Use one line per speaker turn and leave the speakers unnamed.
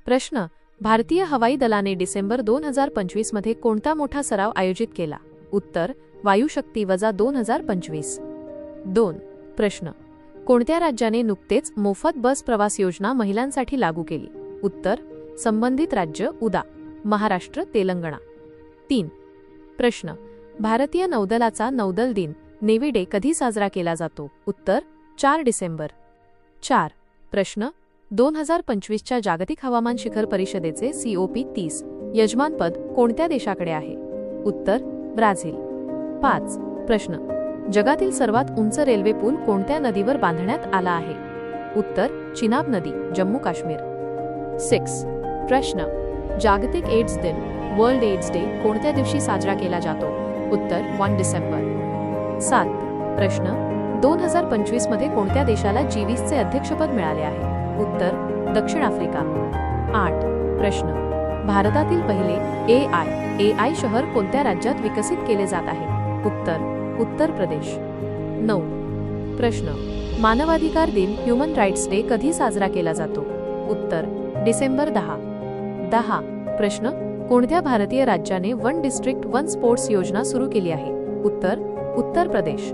प्रश्न: भारतीय हवाई दलाने डिसेंबर 2025 मध्ये कोणता मोठा सराव आयोजित केला? उत्तर: वायुशक्ती वजा 2025. 2. प्रश्न: कोणत्या राज्याने नुकतेच मोफत बस प्रवास योजना महिलांसाठी लागू केली? उत्तर: संबंधित राज्य उदा. महाराष्ट्र, तेलंगणा. 3. प्रश्न: भारतीय नौदलाचा नौदल दिन नेव्ही डे कधी साजरा केला जातो? उत्तर: 4 डिसेंबर. 4. प्रश्न: 2025च्या जागतिक हवामान शिखर परिषदेचे COP30 यजमानपद कोणत्या देशाकडे आहे? उत्तर: ब्राझील. 5. प्रश्न: जगातील सर्वात उंच रेल्वे पूल कोणत्या नदीवर बांधण्यात आला आहे? उत्तर: चिनाब नदी, जम्मू काश्मीर. 6. प्रश्न: जागतिक एड्स दिन वर्ल्ड एड्स डे कोणत्या दिवशी साजरा केला जातो? उत्तर: 1 डिसेंबर. 7. प्रश्न: 2025 मध्ये कोणत्या देशाला G20चे अध्यक्षपद मिळाले आहे? उत्तर: दक्षिण आफ्रिका. 8. प्रश्न: भारतातील पहिले AI शहर कोणत्या राज्यात विकसित केले जात आहे? उत्तर: उत्तर प्रदेश. 9. प्रश्न: मानवाधिकार दिन ह्युमन राईट्स डे कधी साजरा केला जातो? उत्तर: डिसेंबर 10. 10. प्रश्न: कोणत्या भारतीय राज्याने वन डिस्ट्रिक्ट वन स्पोर्ट्स योजना सुरू केली आहे? उत्तर: उत्तर प्रदेश.